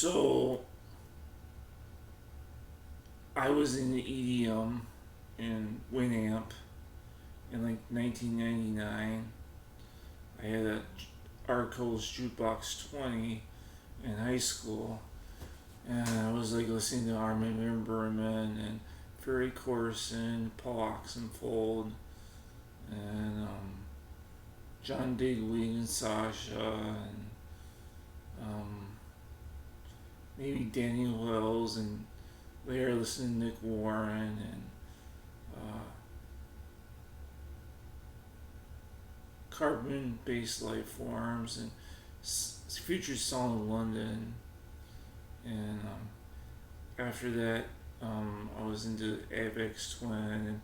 So I was in the EDM in Winamp in like 1999. I had a Arco's Jukebox 20 in high school, and I was like listening to Armin van Buuren and Ferry Corson, Paul Oxenfold, and John Digweed and Sasha, and um, maybe Danny Wells, and later listening to Nick Warren and carbon-based life forms and Future Song of London, and after that, I was into Avex Twin and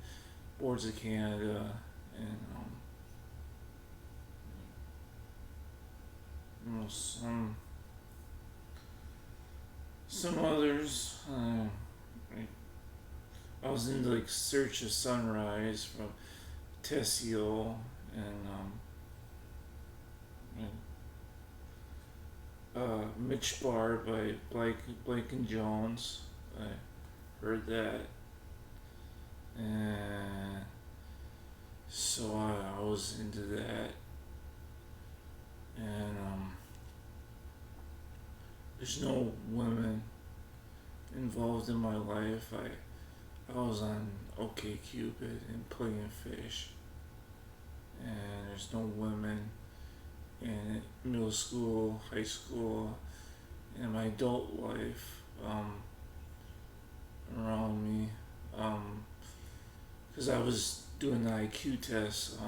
Boards of Canada and some others. I was into like Search of Sunrise from Tessio and Mitch Barr by Blake and Jones. I heard that, and so I was into that, and there's no women involved in my life. I was on OkCupid and Plenty of Fish, and there's no women in middle school, high school, and my adult life around me, because I was doing the IQ test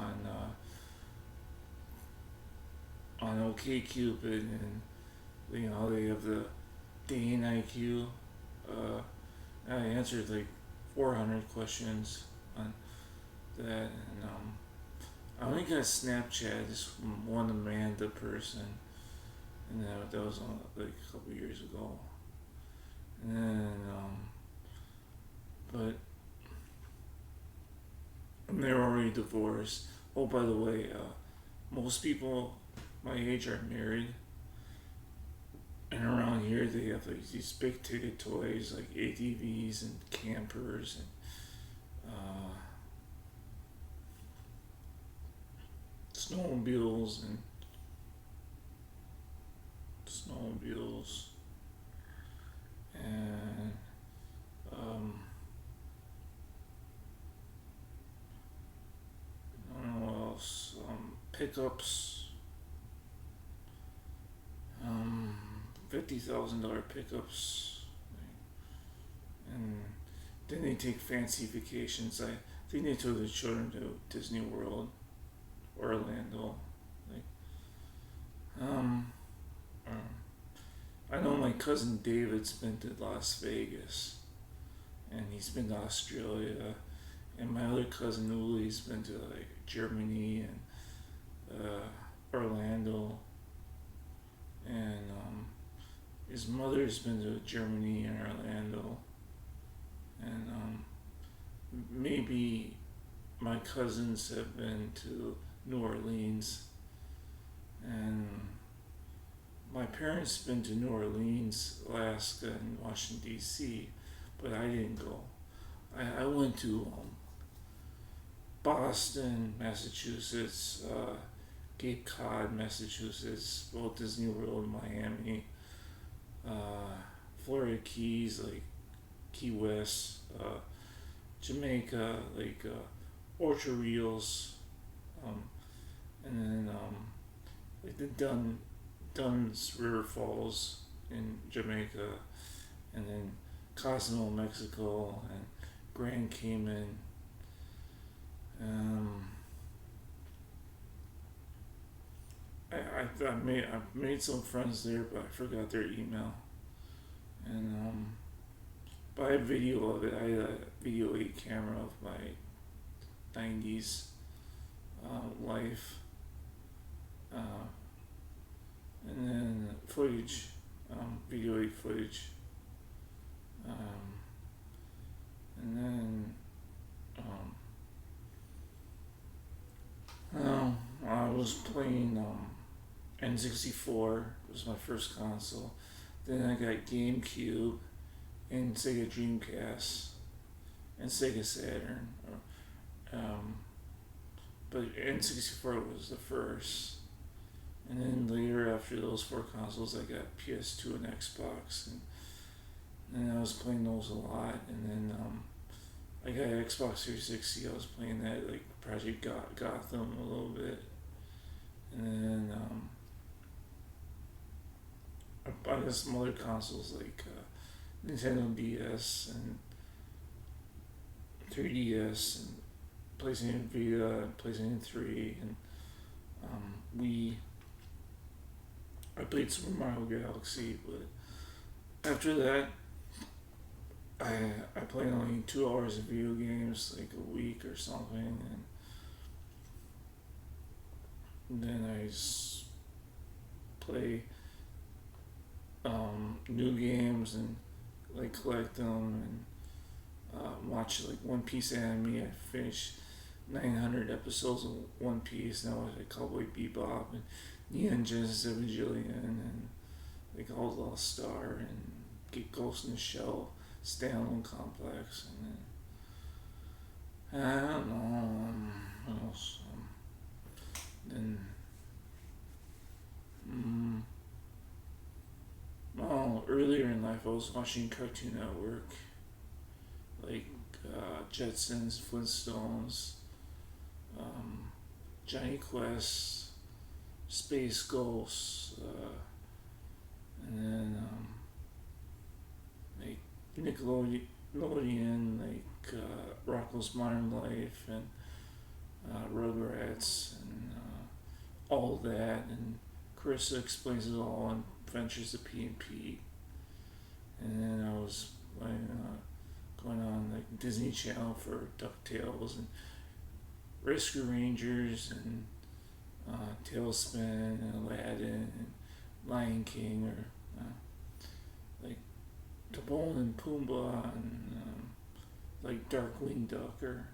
on OkCupid, and they have the Dane IQ. I answered like 400 questions on that, and I only got Snapchat this from one Amanda person, and that was like a couple years ago. And then, but they're already divorced. Oh, by the way, most people my age are married, and around here they have like these big ticket toys like ATVs and campers and snowmobiles and I don't know what else. Pickups, $50,000 pickups, and then they take fancy vacations. I think they took the children to Disney World, Orlando. Like, I know my cousin David's been to Las Vegas, and he's been to Australia, and my other cousin Uli's been to like Germany and Orlando, and his mother's been to Germany and Orlando, and maybe my cousins have been to New Orleans, and my parents been to New Orleans, Alaska, and Washington D.C., but I didn't go. I went to Boston, Massachusetts, Cape Cod, Massachusetts, Walt Disney World, Miami, Florida Keys, like Key West, Jamaica, like Orchard Reels, and then like the Dunn's River Falls in Jamaica, and then Cozumel, Mexico, and Grand Cayman. I've made some friends there, but I forgot their email. And but I have video of it. I had a video 8 camera of my 90s life, and then footage, video 8 footage, and then I was playing N64. It was my first console. Then I got GameCube and Sega Dreamcast and Sega Saturn. Um, but N64 was the first. And then later, after those four consoles, I got PS2 and Xbox. And I was playing those a lot. And then I got Xbox 360. I was playing that, like Project Gotham a little bit. And then I got some other consoles like Nintendo DS and 3DS and PlayStation Vita and PlayStation 3 and Wii. I played Super Mario Galaxy, but after that, I played only 2 hours of video games like a week or something, and then I play new games and like collect them and watch like One Piece anime. I finished 900 episodes of One Piece. Now I like Cowboy Bebop and Neon Genesis Evangelion and like All Lost Star and get Ghost in the Shell standalone complex and then, I don't know what else. Then earlier in life I was watching Cartoon Network like Jetsons, Flintstones, Johnny Quest, Space Ghosts, and then like Nickelodeon, like Rocko's Modern Life and Rugrats and all that, and Carissa Explains It All and Adventures of P and P. And then I was going on like Disney Channel for DuckTales and Rescue Rangers and Tailspin and Aladdin and Lion King or like Timon and Pumbaa and like Darkwing Duck or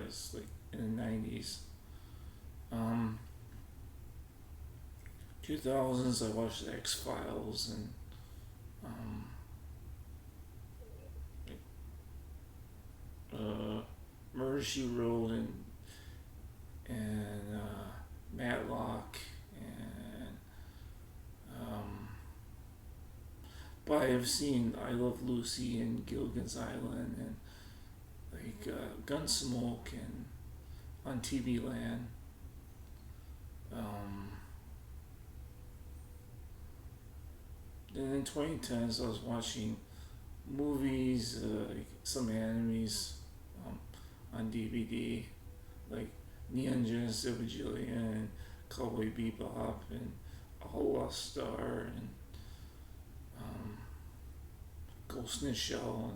it's like in the 90s. 2000s I watched the X-Files and Murder She Wrote and Matlock and but I have seen I Love Lucy and Gilligan's Island and like Gunsmoke and on TV Land. Then in 2010s I was watching movies, like some animes on DVD, like Neon Genesis Evangelion and Cowboy Bebop and All Lost Star and Ghost in the Shell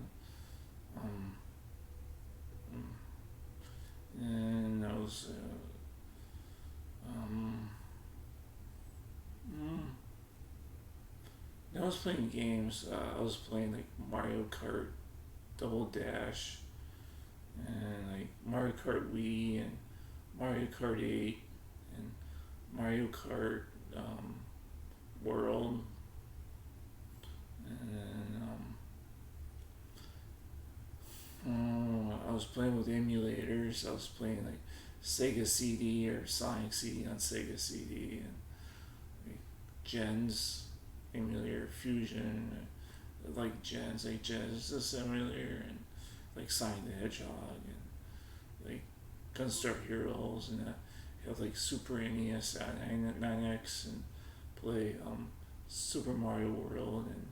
and I was I was playing games. I was playing like Mario Kart Double Dash and like Mario Kart Wii and Mario Kart 8 and Mario Kart World. And then I was playing with emulators. I was playing like Sega CD or Sonic CD on Sega CD and like Gens emulator Fusion, like Gens, like Genesis emulator and like Sonic the Hedgehog and like Gunstar Heroes and I have like Super NES 9X and play Super Mario World and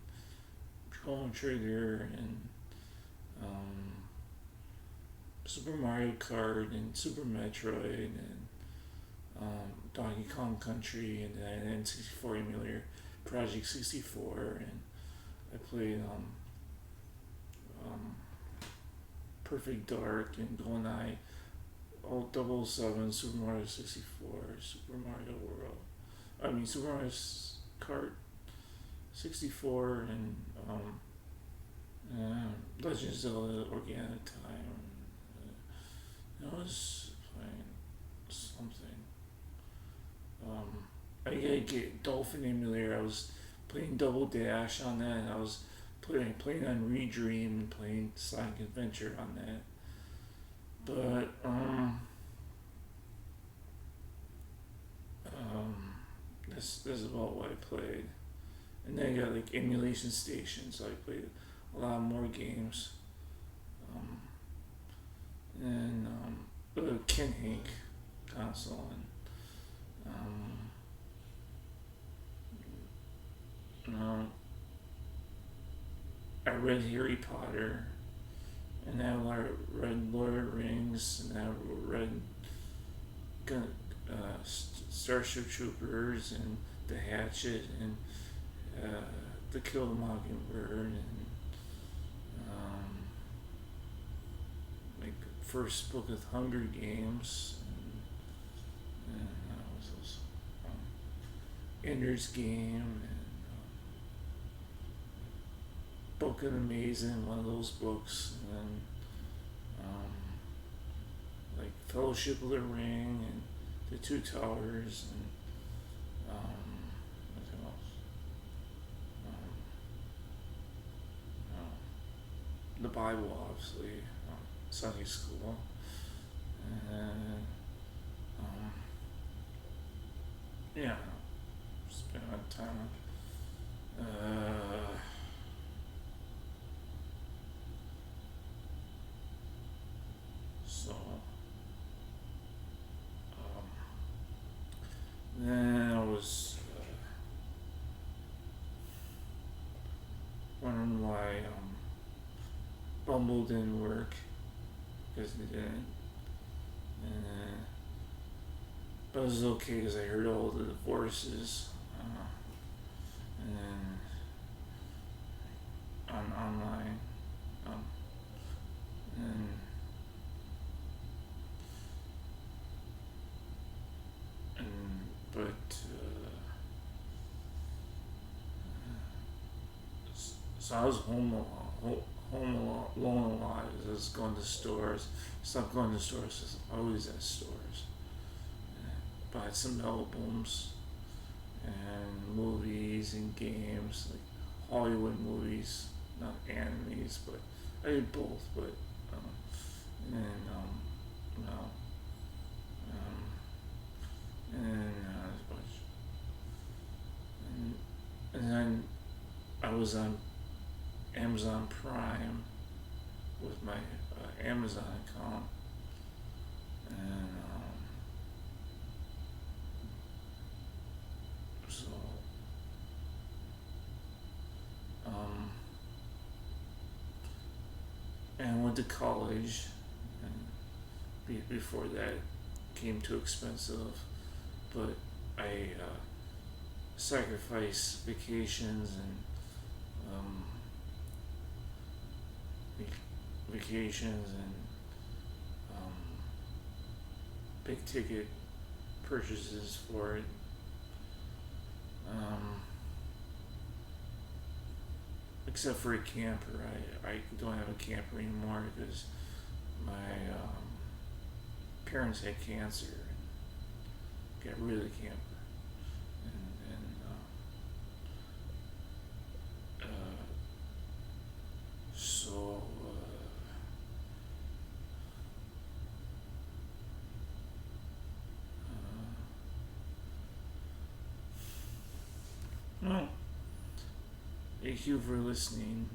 Chrono Trigger and Super Mario Kart and Super Metroid and Donkey Kong Country and then N64 emulator Project 64 and I played Perfect Dark and GoldenEye 007, Super Mario 64, Super Mario World, Super Mario Kart 64 and Legend of Zelda Ocarina of Time. I was playing something. I gotta get Dolphin Emulator. I was playing Double Dash on that, and I was playing on Redream and playing Sonic Adventure on that. But this is about what I played. And then I got like emulation stations, so I played a lot more games. Um, and the Ken Hank console, and I read Harry Potter, and I read Lord of the Rings, and I read Starship Troopers, and The Hatchet, and The Kill the Mockingbird, and like first book of Hunger Games, and what else? Ender's Game, and Book of the Amazing, one of those books, and then like Fellowship of the Ring, and The Two Towers, and what else? The Bible, obviously, Sunday school, and yeah, spent a lot of time. So then I was wondering why Bumble didn't work, because it didn't. And but it was okay because I heard all the divorces, and then on online, and but so I was home alone a lot. I was going to stores. Stopped going to stores. I was always at stores. Bought some albums and movies and games, like Hollywood movies, not animes, but I did both. But and then you know, and then I was on Amazon Prime with my Amazon account, and so and went to college, and before that came too expensive, but I sacrificed vacations and vacations and big ticket purchases for it. Except for a camper. I don't have a camper anymore because my parents had cancer and got rid of the camper. And so well, thank you for listening.